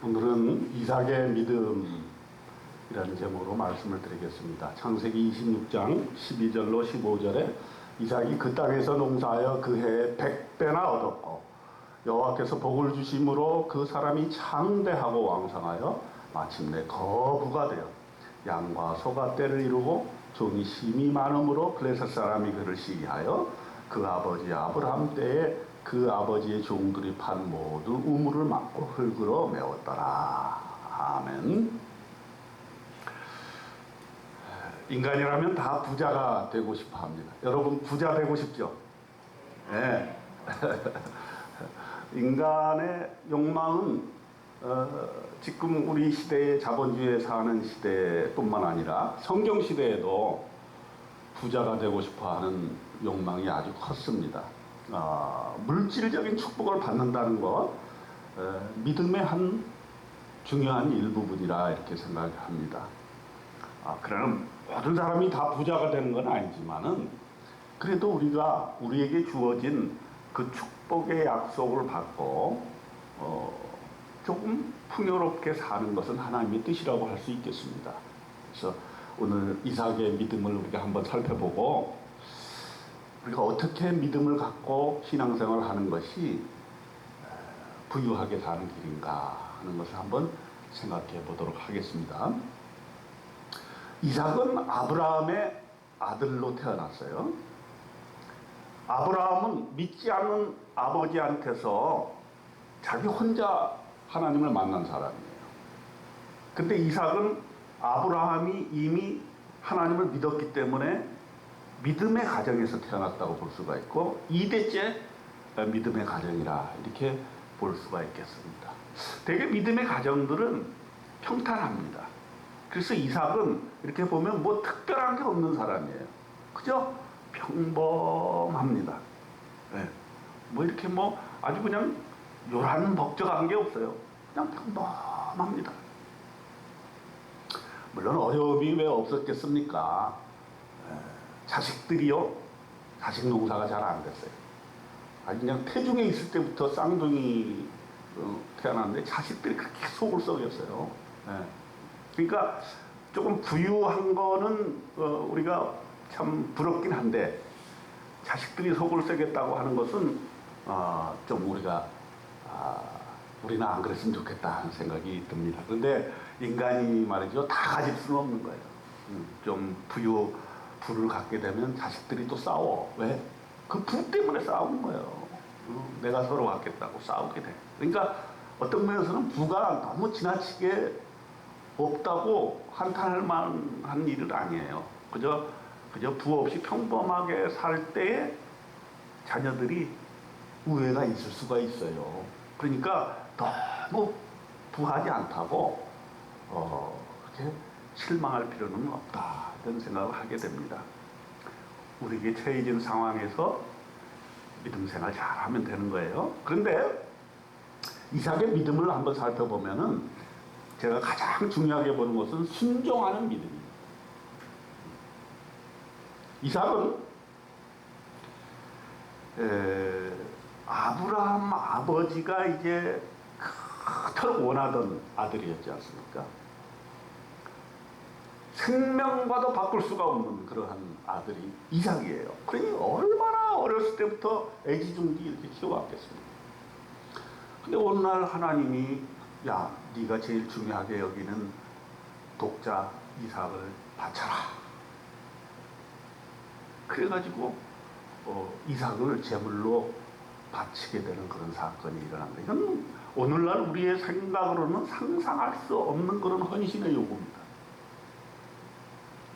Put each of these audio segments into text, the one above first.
오늘은 이삭의 믿음이라는 제목으로 말씀을 드리겠습니다. 창세기 26장 12절로 15절에 이삭이 그 땅에서 농사하여 그 해에 100배나 얻었고 여호와께서 복을 주심으로 그 사람이 창대하고 왕성하여 마침내 거부가 되어 양과 소가 떼를 이루고 종이 심이 많음으로 블레셋 사람이 그를 시기하여 그 아버지 아브라함 때에 그 아버지의 종들이 판 모두 우물을 막고 흙으로 메웠더라. 아멘. 인간이라면 다 부자가 되고 싶어 합니다. 여러분 부자 되고 싶죠? 네. 인간의 욕망은 지금 우리 시대의 자본주의에 사는 시대뿐만 아니라 성경 시대에도 부자가 되고 싶어 하는 욕망이 아주 컸습니다. 물질적인 축복을 받는다는 것, 믿음의 한 중요한 일부분이라 이렇게 생각합니다. 그러나 모든 사람이 다 부자가 되는 건 아니지만은 그래도 우리에게 주어진 그 축복의 약속을 받고 조금 풍요롭게 사는 것은 하나님의 뜻이라고 할 수 있겠습니다. 그래서 오늘 이삭의 믿음을 우리가 한번 살펴보고 우리가 어떻게 믿음을 갖고 신앙생활을 하는 것이 부유하게 사는 길인가 하는 것을 한번 생각해 보도록 하겠습니다. 이삭은 아브라함의 아들로 태어났어요. 아브라함은 믿지 않는 아버지한테서 자기 혼자 하나님을 만난 사람이에요. 근데 이삭은 아브라함이 이미 하나님을 믿었기 때문에 믿음의 가정에서 태어났다고 볼 수가 있고 2대째 믿음의 가정이라 이렇게 볼 수가 있겠습니다. 되게 믿음의 가정들은 평탄합니다. 그래서 이삭은 이렇게 보면 뭐 특별한 게 없는 사람이에요. 그죠? 평범합니다. 네. 뭐 이렇게 뭐 아주 그냥 요란벅적한 게 없어요. 그냥 평범합니다. 물론 어려움이 왜 없었겠습니까? 자식들이요, 자식 농사가 잘 안 됐어요. 그냥 태중에 있을 때부터 쌍둥이 태어났는데 자식들이 그렇게 속을 썩였어요. 그러니까 조금 부유한 거는 우리가 참 부럽긴 한데 자식들이 속을 썩였다고 하는 것은 좀 우리는 안 그랬으면 좋겠다 하는 생각이 듭니다. 그런데 인간이 말이죠, 다 가질 수는 없는 거예요. 좀 부를 갖게 되면 자식들이 또 싸워. 왜? 그 부 때문에 싸우는 거예요. 내가 서로 갖겠다고 싸우게 돼. 그러니까 어떤 면에서는 부가 너무 지나치게 없다고 한탄할 만한 일은 아니에요. 그저 부 없이 평범하게 살 때에 자녀들이 우애가 있을 수가 있어요. 그러니까 너무 부하지 않다고 그렇게 실망할 필요는 없다 이런 생각을 하게 됩니다. 우리에게 처해진 상황에서 믿음 생활 잘하면 되는 거예요. 그런데 이삭의 믿음을 한번 살펴보면은 제가 가장 중요하게 보는 것은 순종하는 믿음입니다. 이삭은 아브라함 아버지가 이제 그토록 원하던 아들이었지 않습니까? 생명과도 바꿀 수가 없는 그러한 아들이 이삭이에요. 그러니 얼마나 어렸을 때부터 애지중지 이렇게 키워왔겠습니까? 근데 어느 날 하나님이 야, 네가 제일 중요하게 여기는 독자 이삭을 바쳐라. 그래가지고 이삭을 제물로 바치게 되는 그런 사건이 일어난 거예요. 이건 오늘날 우리의 생각으로는 상상할 수 없는 그런 헌신의 요구입니다.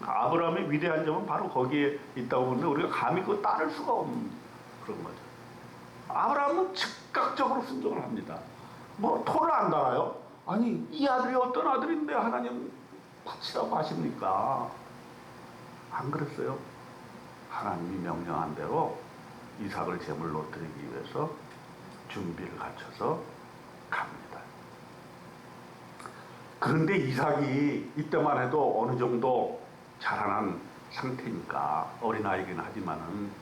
아브라함의 위대한 점은 바로 거기에 있다고 보는데 우리가 감히 그거 따를 수가 없는 그런 거죠. 아브라함은 즉각적으로 순종을 합니다. 뭐 토를 안 달아요? 아니 이 아들이 어떤 아들인데 하나님 바치라고 하십니까? 안 그랬어요. 하나님이 명령한 대로 이삭을 제물로 드리기 위해서 준비를 갖춰서 갑니다. 그런데 이삭이 이때만 해도 어느 정도 자라난 상태니까 어린아이긴 하지만은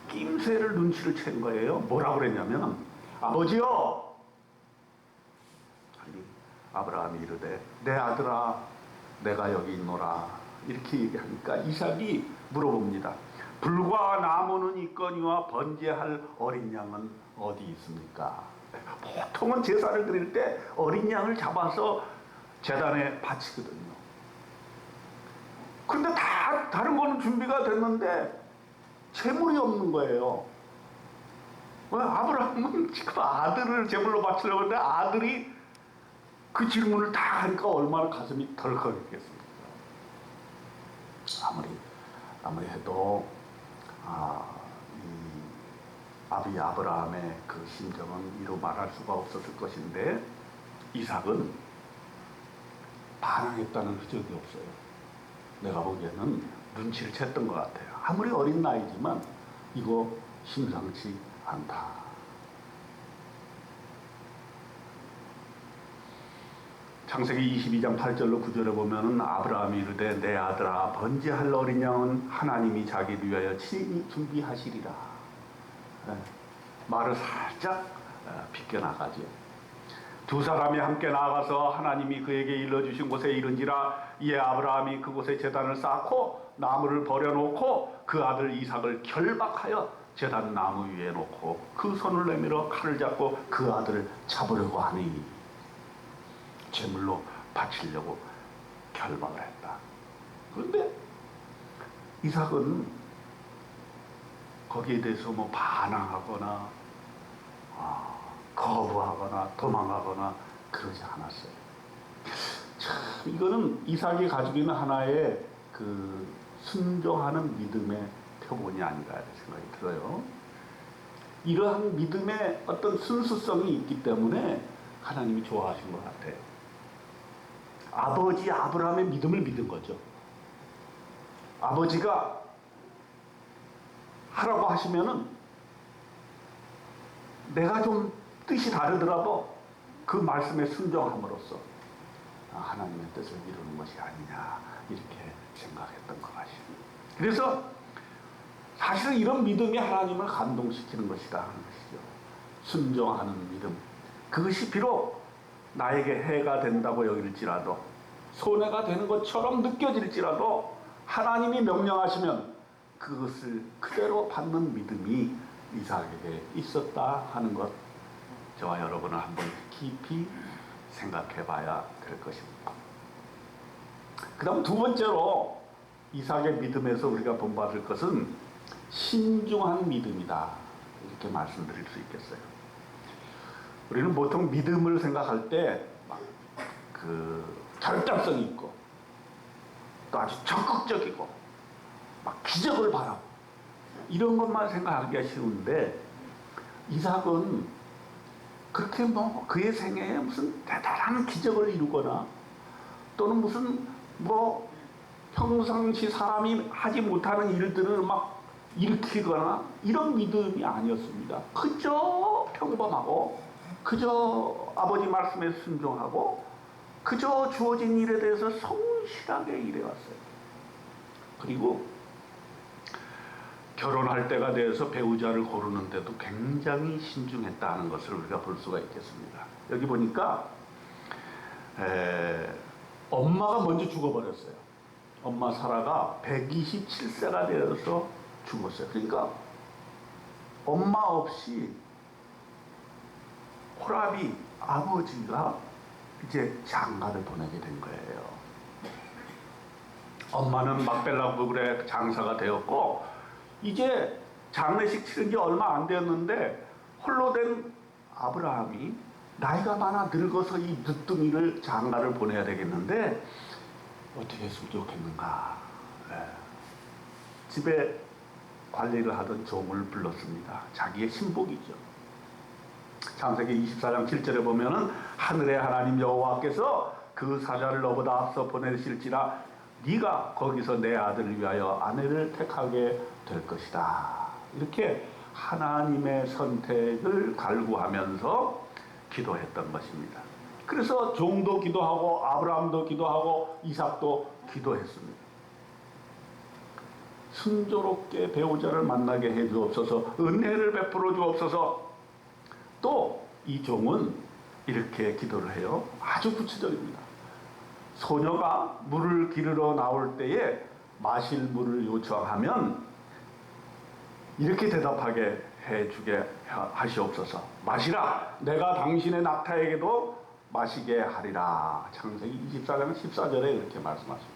낌새를 눈치를 챈 거예요. 뭐라고 그랬냐면 아버지요, 아브라함이 이르되 내 아들아 내가 여기 있노라 이렇게 얘기하니까 이삭이 물어봅니다. 불과 나무는 있거니와 번제할 어린 양은 어디 있습니까? 보통은 제사를 드릴 때 어린 양을 잡아서 제단에 바치거든요. 근데 다른 거는 준비가 됐는데 제물이 없는 거예요. 왜? 아브라함은 지금 아들을 제물로 바치려고 하는데 아들이 그 질문을 다 하니까 얼마나 가슴이 덜컥했겠습니까? 아무리 해도 이 아비 아브라함의 그 심정은 이루 말할 수가 없었을 것인데 이삭은 반항했다는 흔적이 없어요. 내가 보기에는 눈치를 챘던 것 같아요. 아무리 어린 나이지만 이거 심상치 않다. 창세기 22장 8절로 9절에 보면은 아브라함이 이르되 내 아들아 번제할 어린 양은 하나님이 자기를 위하여 친히 준비하시리라. 말을 살짝 비껴나가죠. 두 사람이 함께 나아가서 하나님이 그에게 일러주신 곳에 이른지라 이에 아브라함이 그곳에 제단을 쌓고 나무를 버려놓고 그 아들 이삭을 결박하여 제단 나무 위에 놓고 그 손을 내밀어 칼을 잡고 그 아들을 잡으려고 하니 제물로 바치려고 결박을 했다. 그런데 이삭은 거기에 대해서 뭐 반항하거나 거부하거나 도망가거나 그러지 않았어요. 참 이거는 이삭이 가지고 있는 하나의 그 순종하는 믿음의 표본이 아닌가 생각이 들어요. 이러한 믿음의 어떤 순수성이 있기 때문에 하나님이 좋아하신 것 같아요. 아버지 아브라함의 믿음을 믿은 거죠. 아버지가 하라고 하시면은 내가 좀 뜻이 다르더라도 그 말씀에 순종함으로써 하나님의 뜻을 이루는 것이 아니냐 이렇게 생각했던 것 같습니다. 그래서 사실은 이런 믿음이 하나님을 감동시키는 것이다 하는 것이죠. 순종하는 믿음. 그것이 비록 나에게 해가 된다고 여길지라도 손해가 되는 것처럼 느껴질지라도 하나님이 명령하시면 그것을 그대로 받는 믿음이 이삭에게 있었다 하는 것 저와 여러분은 한번 깊이 생각해 봐야 될 것입니다. 그 다음 두 번째로 이삭의 믿음에서 우리가 본받을 것은 신중한 믿음이다 이렇게 말씀드릴 수 있겠어요. 우리는 보통 믿음을 생각할 때 그 결단성이 있고 또 아주 적극적이고 막 기적을 바라고 이런 것만 생각하기가 쉬운데 이삭은 그렇게 뭐 그의 생애에 무슨 대단한 기적을 이루거나 또는 무슨 뭐 평상시 사람이 하지 못하는 일들을 막 일으키거나 이런 믿음이 아니었습니다. 그저 평범하고 그저 아버지 말씀에 순종하고 그저 주어진 일에 대해서 성실하게 일해왔어요. 그리고 결혼할 때가 되어서 배우자를 고르는데도 굉장히 신중했다는 것을 우리가 볼 수가 있겠습니다. 여기 보니까 엄마가 먼저 죽어버렸어요. 엄마 사라가 127세가 되어서 죽었어요. 그러니까 엄마 없이 호랍이 아버지가 이제 장가를 보내게 된 거예요. 엄마는 막벨라 부글의 장사가 되었고 이제 장례식 치른 지 얼마 안 되었는데 홀로 된 아브라함이 나이가 많아 늙어서 이 늦둥이를 장가를 보내야 되겠는데 어떻게 했으면 좋겠는가. 집에 관리를 하던 종을 불렀습니다. 자기의 신복이죠. 창세기 24장 7절에 보면은 하늘의 하나님 여호와께서 그 사자를 너보다 앞서 보내실지라 네가 거기서 내 아들을 위하여 아내를 택하게 될 것이다. 이렇게 하나님의 선택을 갈구하면서 기도했던 것입니다. 그래서 종도 기도하고 아브라함도 기도하고 이삭도 기도했습니다. 순조롭게 배우자를 만나게 해 주옵소서, 은혜를 베풀어 주옵소서. 또 이 종은 이렇게 기도를 해요. 아주 구체적입니다. 소녀가 물을 기르러 나올 때에 마실 물을 요청하면 이렇게 대답하게 해주게 하시옵소서. 마시라. 내가 당신의 낙타에게도 마시게 하리라. 창세기 24장 14절에 이렇게 말씀하십니다.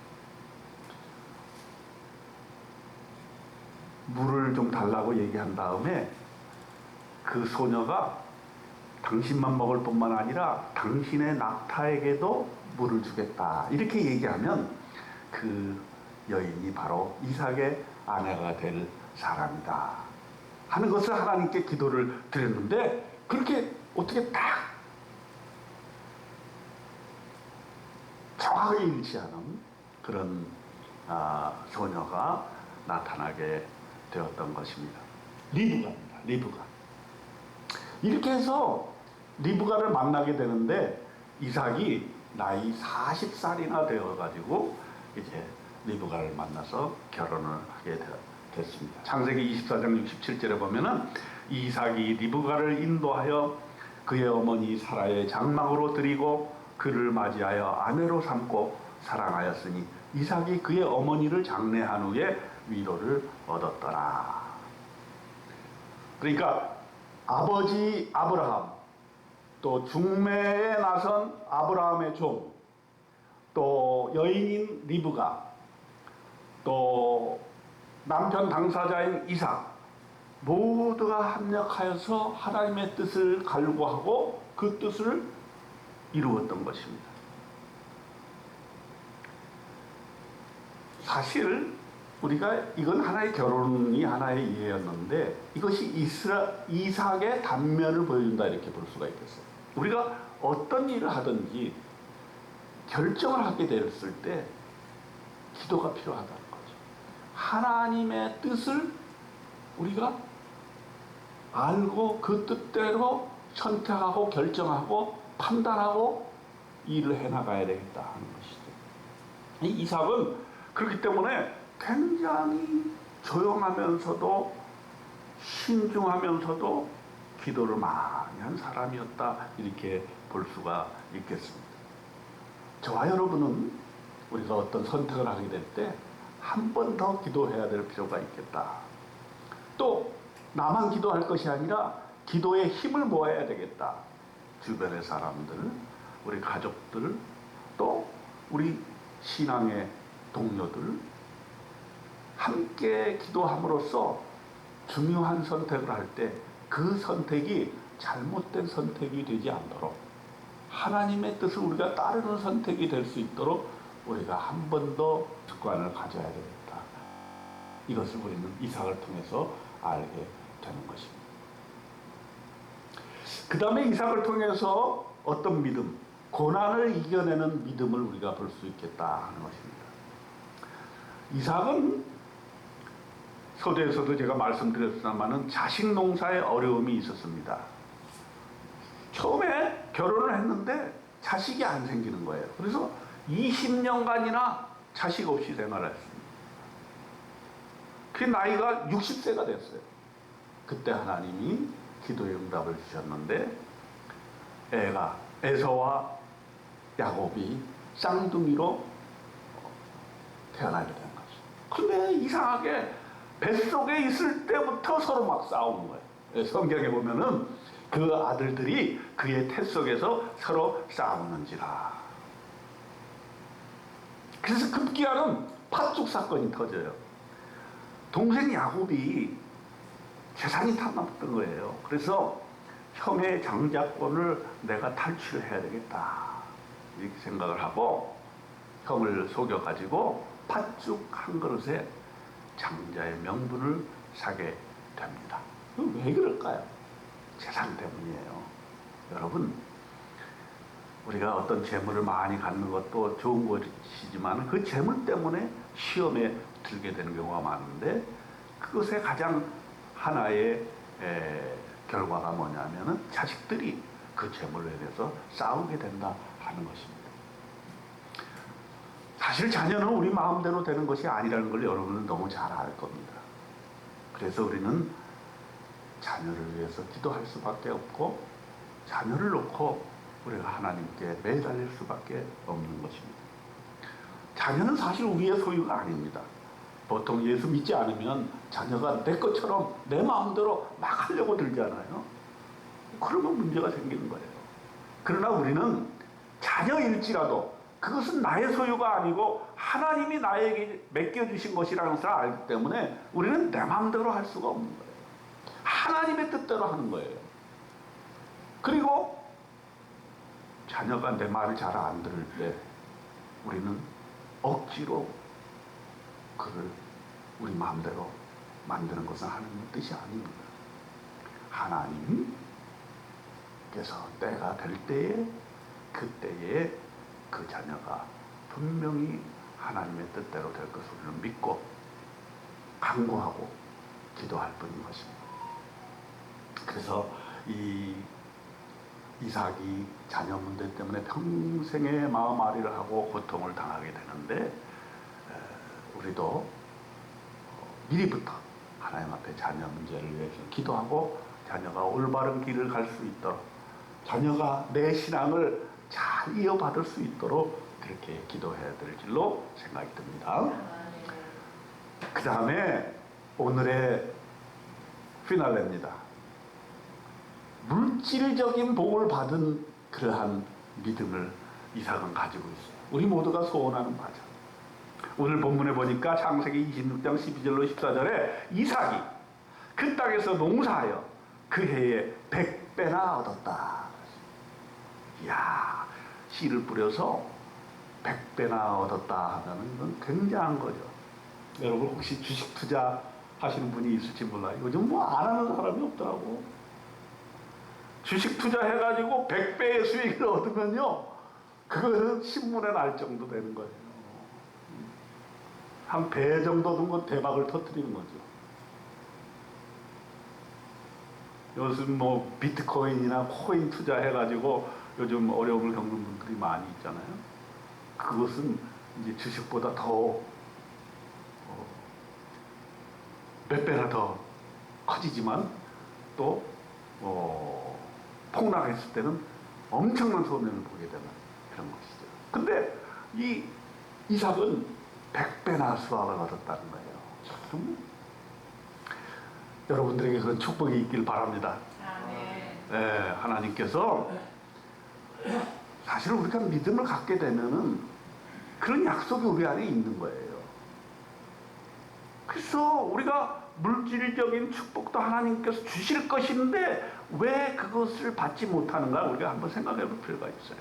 물을 좀 달라고 얘기한 다음에 그 소녀가 당신만 먹을 뿐만 아니라 당신의 낙타에게도 물을 주겠다. 이렇게 얘기하면 그 여인이 바로 이삭의 아내가 될 사람이다 하는 것을 하나님께 기도를 드렸는데, 그렇게 어떻게 딱 정확하게 일치하는 그런 소녀가 나타나게 되었던 것입니다. 리브가입니다. 리브가. 이렇게 해서 리브가를 만나게 되는데 이삭이 나이 40살이나 되어가지고 이제 리브가를 만나서 결혼을 하게 됐습니다. 창세기 24장 67절에 보면은 이삭이 리브가를 인도하여 그의 어머니 사라의 장막으로 들이고 그를 맞이하여 아내로 삼고 사랑하였으니 이삭이 그의 어머니를 장례한 후에 위로를 얻었더라. 그러니까 아버지 아브라함, 또 중매에 나선 아브라함의 종, 또 여인인 리브가, 또 남편 당사자인 이삭, 모두가 합력하여서 하나님의 뜻을 갈구하고 그 뜻을 이루었던 것입니다. 사실 우리가 이건 하나의 결혼이 하나의 이해였는데 이것이 이삭의 단면을 보여준다 이렇게 볼 수가 있겠어요. 우리가 어떤 일을 하든지 결정을 하게 됐을 때 기도가 필요하다는 거죠. 하나님의 뜻을 우리가 알고 그 뜻대로 선택하고 결정하고 판단하고 일을 해나가야 되겠다 하는 것이죠. 이 이삭은 그렇기 때문에 굉장히 조용하면서도 신중하면서도 기도를 많이 한 사람이었다 이렇게 볼 수가 있겠습니다. 저와 여러분은 우리가 어떤 선택을 하게 될 때 한 번 더 기도해야 될 필요가 있겠다. 또 나만 기도할 것이 아니라 기도의 힘을 모아야 되겠다. 주변의 사람들, 우리 가족들, 또 우리 신앙의 동료들 함께 기도함으로써 중요한 선택을 할 때 그 선택이 잘못된 선택이 되지 않도록 하나님의 뜻을 우리가 따르는 선택이 될 수 있도록 우리가 한 번 더 습관을 가져야 되겠다. 이것을 우리는 이삭을 통해서 알게 되는 것입니다. 그 다음에 이삭을 통해서 어떤 믿음, 고난을 이겨내는 믿음을 우리가 볼 수 있겠다 하는 것입니다. 이삭은 서두에서도 제가 말씀드렸습니다마는 자식 농사에 어려움이 있었습니다. 처음에 결혼을 했는데 자식이 안 생기는 거예요. 그래서 20년간이나 자식 없이 생활했습니다. 그 나이가 60세가 됐어요. 그때 하나님이 기도의 응답을 주셨는데 에서와 야곱이 쌍둥이로 태어나게 된 거죠. 근데 이상하게 뱃속에 있을 때부터 서로 막 싸우는 거예요. 성경에 보면은 그 아들들이 그의 태 속에서 서로 싸우는지라. 그래서 급기야는 팥죽 사건이 터져요. 동생 야곱이 재산이 탐났던 거예요. 그래서 형의 장자권을 내가 탈취를 해야 되겠다 이렇게 생각을 하고 형을 속여가지고 팥죽 한 그릇에 장자의 명분을 사게 됩니다. 왜 그럴까요? 재산 때문이에요. 여러분, 우리가 어떤 재물을 많이 갖는 것도 좋은 것이지만 그 재물 때문에 시험에 들게 되는 경우가 많은데 그것의 가장 하나의 결과가 뭐냐면은 자식들이 그 재물에 대해서 싸우게 된다 하는 것입니다. 사실 자녀는 우리 마음대로 되는 것이 아니라는 걸 여러분은 너무 잘 알 겁니다. 그래서 우리는 자녀를 위해서 기도할 수밖에 없고 자녀를 놓고 우리가 하나님께 매달릴 수밖에 없는 것입니다. 자녀는 사실 우리의 소유가 아닙니다. 보통 예수 믿지 않으면 자녀가 내 것처럼 내 마음대로 막 하려고 들잖아요. 그러면 문제가 생기는 거예요. 그러나 우리는 자녀일지라도 그것은 나의 소유가 아니고 하나님이 나에게 맡겨주신 것이라는 것을 알기 때문에 우리는 내 마음대로 할 수가 없는 거예요. 하나님의 뜻대로 하는 거예요. 그리고 자녀가 내 말을 잘 안 들을 때 우리는 억지로 그를 우리 마음대로 만드는 것은 하나님의 뜻이 아닙니다. 하나님께서 때가 될 때에 그때에 그 자녀가 분명히 하나님의 뜻대로 될 것을 우리는 믿고 간구하고 기도할 뿐인 것입니다. 그래서 이 이삭이 자녀 문제 때문에 평생의 마음앓이를 하고 고통을 당하게 되는데 우리도 미리부터 하나님 앞에 자녀 문제를 위해서 기도하고 자녀가 올바른 길을 갈 수 있도록 자녀가 내 신앙을 잘 이어받을 수 있도록 그렇게 기도해야 될 줄로 생각이 듭니다. 그 다음에 오늘의 피날레입니다. 물질적인 복을 받은 그러한 믿음을 이삭은 가지고 있어요. 우리 모두가 소원하는 바죠. 오늘 본문에 보니까 창세기 26장 12절로 14절에 이삭이 그 땅에서 농사하여 그 해에 100배나 얻었다. 이야, 씨를 뿌려서 100배나 얻었다 하면 이건 굉장한 거죠. 여러분 혹시 주식 투자 하시는 분이 있을지 몰라요. 요즘 뭐 안 하는 사람이 없더라고. 주식 투자해가지고 100배의 수익을 얻으면요, 그거는 신문에 날 정도 되는 거예요. 한 배 정도 든 건 대박을 터뜨리는 거죠. 요즘 뭐 비트코인이나 코인 투자해가지고 요즘 어려움을 겪는 분들이 많이 있잖아요. 그것은 이제 주식보다 더 몇 배나 더 커지지만 또 폭락했을 때는 엄청난 손해를 보게 되는 그런 것이죠. 근데 이 이삭은 100배나 수확을 얻었다는 거예요. 참, 여러분들에게 그런 축복이 있길 바랍니다. 네, 하나님께서 사실 우리가 믿음을 갖게 되면은 그런 약속이 우리 안에 있는 거예요. 그래서 우리가 물질적인 축복도 하나님께서 주실 것인데 왜 그것을 받지 못하는가 우리가 한번 생각해 볼 필요가 있어요.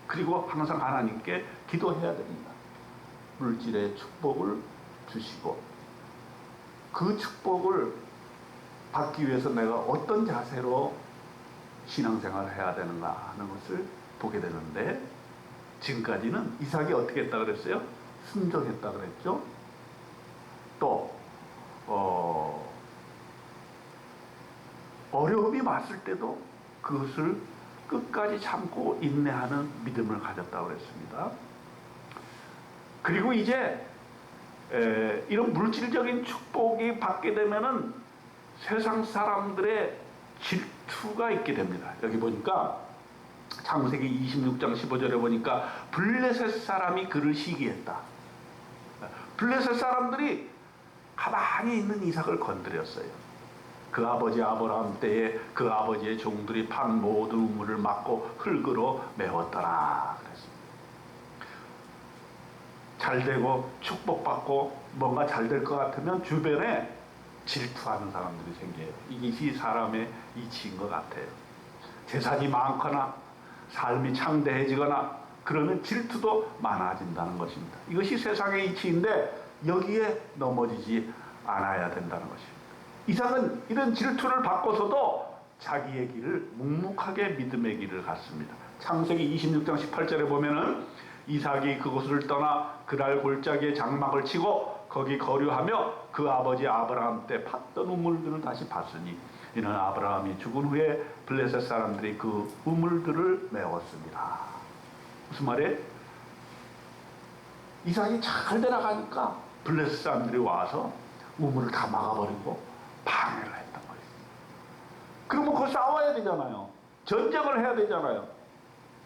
그리고 항상 하나님께 기도해야 됩니다. 물질의 축복을 주시고 그 축복을 받기 위해서 내가 어떤 자세로 신앙생활을 해야 되는가 하는 것을 보게 되는데, 지금까지는 이삭이 어떻게 했다 그랬어요? 순종했다 그랬죠. 또 어려움이 왔을 때도 그것을 끝까지 참고 인내하는 믿음을 가졌다고 그랬습니다. 그리고 이제 이런 물질적인 축복이 받게 되면은 세상 사람들의 질투가 있게 됩니다. 여기 보니까 창세기 26장 15절에 보니까 블레셋 사람이 그를 시기했다. 블레셋 사람들이 가만히 있는 이삭을 건드렸어요. 그 아버지 아브라함 때에 그 아버지의 종들이 판 모든 우물을 막고 흙으로 메웠더라 그랬습니다. 잘되고 축복받고 뭔가 잘 될 것 같으면 주변에 질투하는 사람들이 생겨요. 이것이 사람의 이치인 것 같아요. 재산이 많거나 삶이 창대해지거나 그러면 질투도 많아진다는 것입니다. 이것이 세상의 이치인데 여기에 넘어지지 않아야 된다는 것입니다. 이삭은 이런 질투를 받고서도 자기의 길을 묵묵하게 믿음의 길을 갔습니다. 창세기 26장 18절에 보면은 이삭이 그곳을 떠나 그랄 골짜기에 장막을 치고 거기 거류하며 그 아버지 아브라함 때 팠던 우물들을 다시 팠으니 이는 아브라함이 죽은 후에 블레셋 사람들이 그 우물들을 메웠습니다. 무슨 말이에요? 이삭이 잘 되나가니까 블레셋 사람들이 와서 우물을 다 막아버리고 방해를 했단 말이에요. 그러면 그거 싸워야 되잖아요. 전쟁을 해야 되잖아요.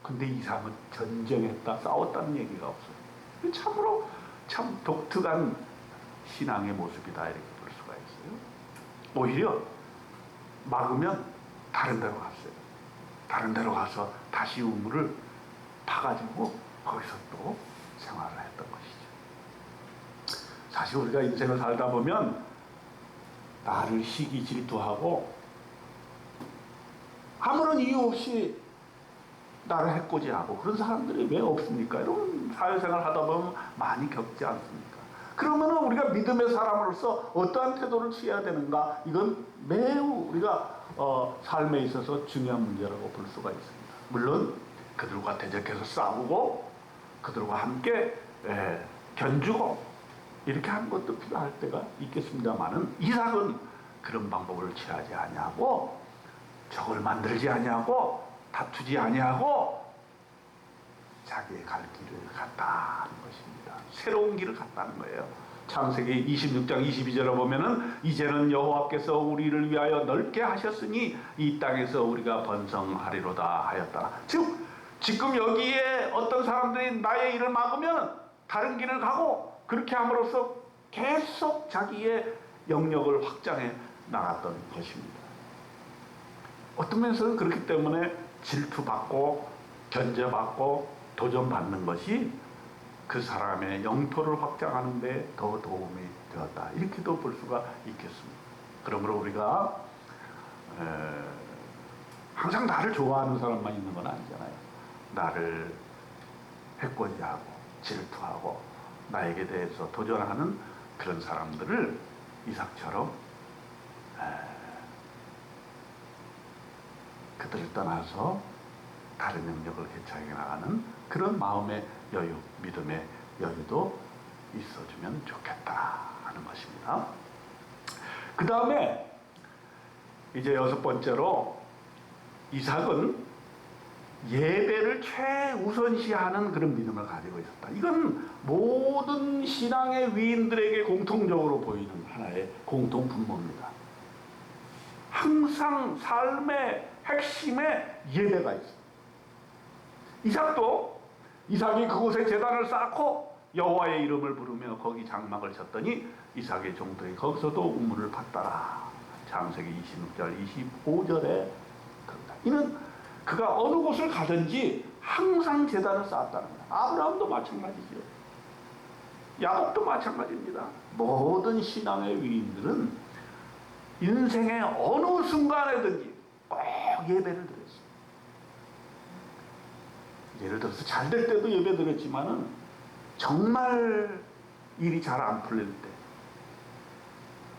근데 이삭은 전쟁했다, 싸웠다는 얘기가 없어요. 참으로 참 독특한 신앙의 모습이다 이렇게 볼 수가 있어요. 오히려 막으면 다른 데로 갔어요. 다른 데로 가서 다시 우물을 파가지고 거기서 또 생활을 했던 것이죠. 사실 우리가 인생을 살다 보면 나를 시기 질투하고 아무런 이유 없이 나를 해코지하고 그런 사람들이 왜 없습니까? 여러분 사회생활 하다 보면 많이 겪지 않습니까? 그러면 우리가 믿음의 사람으로서 어떠한 태도를 취해야 되는가? 이건 매우 우리가 삶에 있어서 중요한 문제라고 볼 수가 있습니다. 물론 그들과 대적해서 싸우고 그들과 함께 견주고 이렇게 하는 것도 필요할 때가 있겠습니다만은 이삭은 그런 방법을 취하지 아니하고 적을 만들지 아니하고 다투지 아니하고 자기의 갈 길을 갔다는 것입니다. 새로운 길을 갔다는 거예요. 창세기 26장 22절에 보면은 이제는 여호와께서 우리를 위하여 넓게 하셨으니 이 땅에서 우리가 번성하리로다 하였다. 즉 지금 여기에 어떤 사람들이 나의 일을 막으면 다른 길을 가고 그렇게 함으로써 계속 자기의 영역을 확장해 나갔던 것입니다. 어떤 면에서는 그렇기 때문에 질투받고 견제받고 도전받는 것이 그 사람의 영토를 확장하는 데 더 도움이 되었다. 이렇게도 볼 수가 있겠습니다. 그러므로 우리가 항상 나를 좋아하는 사람만 있는 건 아니잖아요. 나를 해코지하고 질투하고 나에게 대해서 도전하는 그런 사람들을 이삭처럼 그들을 떠나서 다른 영역을 개척해 나가는 그런 마음의 여유, 믿음의 여유도 있어주면 좋겠다 하는 것입니다. 그 다음에 이제 6번째로 이삭은 예배를 최우선시하는 그런 믿음을 가지고 있었다. 이건 모든 신앙의 위인들에게 공통적으로 보이는 하나의 공통분모입니다. 항상 삶의 핵심에 예배가 있습니다. 이삭이 그곳에 제단을 쌓고 여호와의 이름을 부르며 거기 장막을 쳤더니 이삭의 종들이 거기서도 우물을 팠더라. 창세기 26절 25절에 그런다. 이는 그가 어느 곳을 가든지 항상 제단을 쌓았다는 거야. 아브라함도 마찬가지죠. 야곱도 마찬가지입니다. 모든 신앙의 위인들은 인생의 어느 순간에든지 꼭 예배를 드렸어요. 예를 들어서 잘 될 때도 예배 드렸지만은 정말 일이 잘 안 풀릴 때,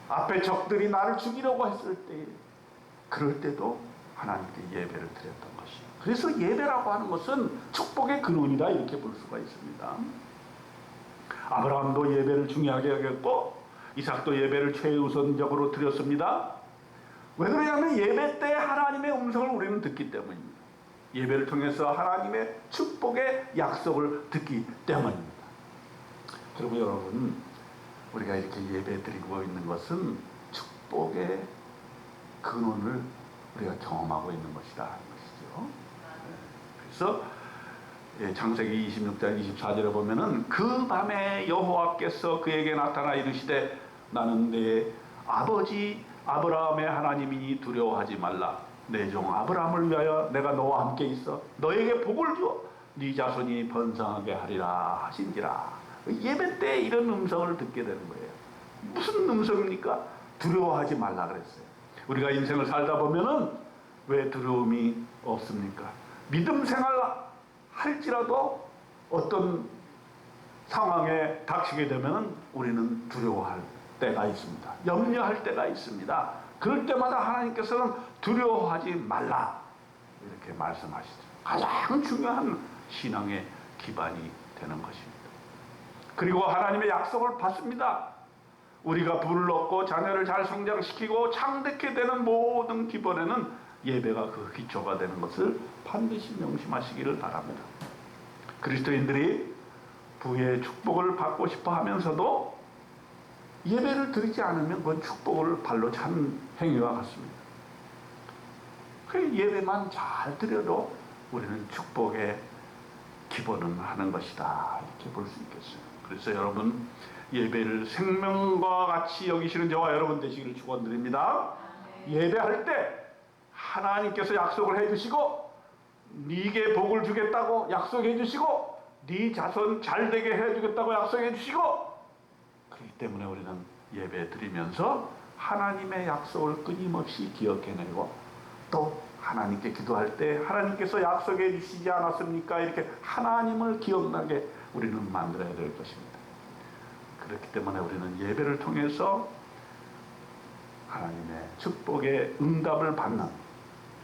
앞에 적들이 나를 죽이려고 했을 때, 그럴 때도 하나님께 예배를 드렸던 것이에요. 그래서 예배라고 하는 것은 축복의 근원이다 이렇게 볼 수가 있습니다. 아브라함도 예배를 중요하게 여겼고 이삭도 예배를 최우선적으로 드렸습니다. 왜 그러냐면 예배 때 하나님의 음성을 우리는 듣기 때문입니다. 예배를 통해서 하나님의 축복의 약속을 듣기 때문입니다. 그리고 여러분, 우리가 이렇게 예배 드리고 있는 것은 축복의 근원을 우리가 경험하고 있는 것이다 하는 것이죠. 그래서 창세기 26장 24절에 보면은 그 밤에 여호와께서 그에게 나타나 이르시되 나는 내 아버지 아브라함의 하나님이니 두려워하지 말라. 내 종 아브라함을 위하여 내가 너와 함께 있어 너에게 복을 주어 네 자손이 번성하게 하리라 하신지라. 예배 때 이런 음성을 듣게 되는 거예요. 무슨 음성입니까? 두려워하지 말라 그랬어요. 우리가 인생을 살다 보면은 왜 두려움이 없습니까? 믿음 생활 할지라도 어떤 상황에 닥치게 되면은 우리는 두려워할 때가 있습니다. 염려할 때가 있습니다. 그럴 때마다 하나님께서는 두려워하지 말라 이렇게 말씀하시죠. 가장 중요한 신앙의 기반이 되는 것입니다. 그리고 하나님의 약속을 받습니다. 우리가 부를 얻고 자녀를 잘 성장시키고 창대케 되는 모든 기본에는 예배가 그 기초가 되는 것을 반드시 명심하시기를 바랍니다. 그리스도인들이 부의 축복을 받고 싶어 하면서도 예배를 드리지 않으면 그건 축복을 발로 찬 행위와 같습니다. 그 예배만 잘 드려도 우리는 축복의 기본은 하는 것이다, 이렇게 볼 수 있겠어요. 그래서 여러분, 예배를 생명과 같이 여기시는 저와 여러분 되시기를 축원드립니다. 예배할 때 하나님께서 약속을 해주시고 네게 복을 주겠다고 약속해 주시고 네 자손 잘되게 해주겠다고 약속해 주시고, 그렇기 때문에 우리는 예배 드리면서 하나님의 약속을 끊임없이 기억해내고, 또 하나님께 기도할 때 하나님께서 약속해 주시지 않았습니까? 이렇게 하나님을 기억나게 우리는 만들어야 될 것입니다. 그렇기 때문에 우리는 예배를 통해서 하나님의 축복의 응답을 받는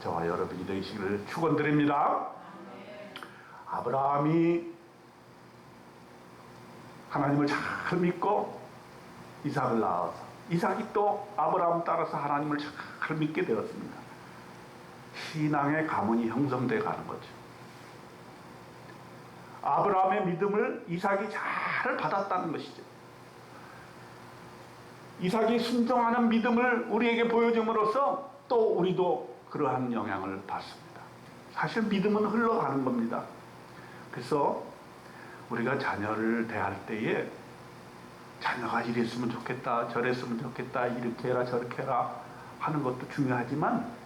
저와 여러분이 되시기를 축원드립니다. 아브라함이 하나님을 잘 믿고 이삭을 낳아서 이삭이 또 아브라함 따라서 하나님을 잘 믿게 되었습니다. 신앙의 가문이 형성되어 가는 거죠. 아브라함의 믿음을 이삭이 잘 받았다는 것이죠. 이삭이 순종하는 믿음을 우리에게 보여줌으로써 또 우리도 그러한 영향을 받습니다. 사실 믿음은 흘러가는 겁니다. 그래서 우리가 자녀를 대할 때에 자녀가 이랬으면 좋겠다, 저랬으면 좋겠다, 이렇게 해라 저렇게 해라 하는 것도 중요하지만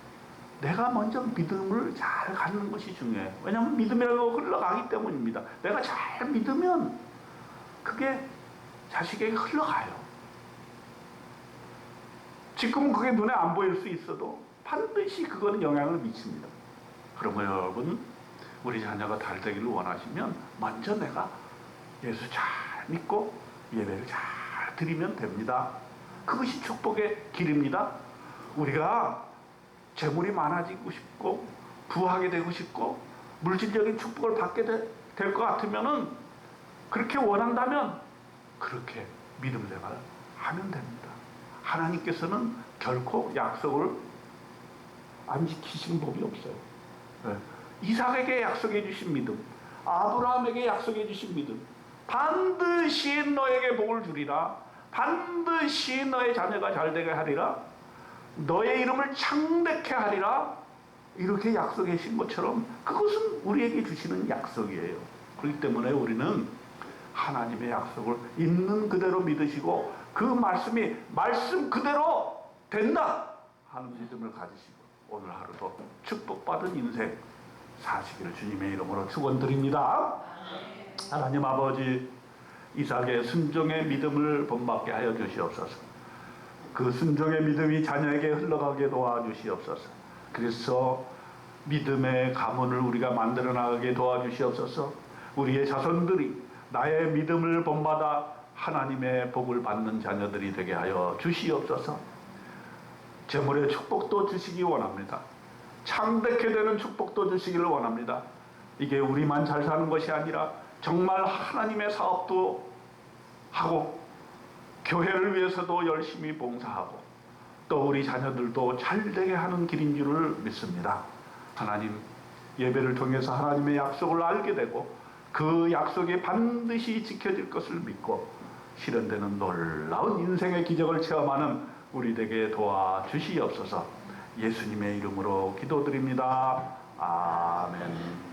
내가 먼저 믿음을 잘 갖는 것이 중요해요. 왜냐하면 믿음이라고 흘러가기 때문입니다. 내가 잘 믿으면 그게 자식에게 흘러가요. 지금은 그게 눈에 안 보일 수 있어도 반드시 그거는 영향을 미칩니다. 그러면 여러분, 우리 자녀가 잘 되기를 원하시면 먼저 내가 예수 잘 믿고 예배를 잘 드리면 됩니다. 그것이 축복의 길입니다. 우리가 재물이 많아지고 싶고 부하게 되고 싶고 물질적인 축복을 받게 될 것 같으면은, 그렇게 원한다면 그렇게 믿음 생활을 하면 됩니다. 하나님께서는 결코 약속을 안 지키신 법이 없어요. 네. 이삭에게 약속해 주신 믿음, 아브라함에게 약속해 주신 믿음, 반드시 너에게 복을 주리라, 반드시 너의 자녀가 잘되게 하리라, 너의 이름을 창대케 하리라, 이렇게 약속해 주신 것처럼 그것은 우리에게 주시는 약속이에요. 그렇기 때문에 우리는 하나님의 약속을 있는 그대로 믿으시고 그 말씀이 말씀 그대로 된다 하는 믿음을 가지시고 오늘 하루도 축복받은 인생 사시기를 주님의 이름으로 축원드립니다. 하나님 아버지, 이삭의 순종의 믿음을 본받게 하여 주시옵소서. 그 순종의 믿음이 자녀에게 흘러가게 도와주시옵소서. 그래서 믿음의 가문을 우리가 만들어 나가게 도와주시옵소서. 우리의 자손들이 나의 믿음을 본받아 하나님의 복을 받는 자녀들이 되게 하여 주시옵소서. 재물의 축복도 주시기 원합니다. 창대케 되는 축복도 주시기를 원합니다. 이게 우리만 잘 사는 것이 아니라 정말 하나님의 사업도 하고 교회를 위해서도 열심히 봉사하고 또 우리 자녀들도 잘되게 하는 길인 줄을 믿습니다. 하나님, 예배를 통해서 하나님의 약속을 알게 되고 그 약속이 반드시 지켜질 것을 믿고 실현되는 놀라운 인생의 기적을 체험하는 우리 되게 도와주시옵소서. 예수님의 이름으로 기도드립니다. 아멘.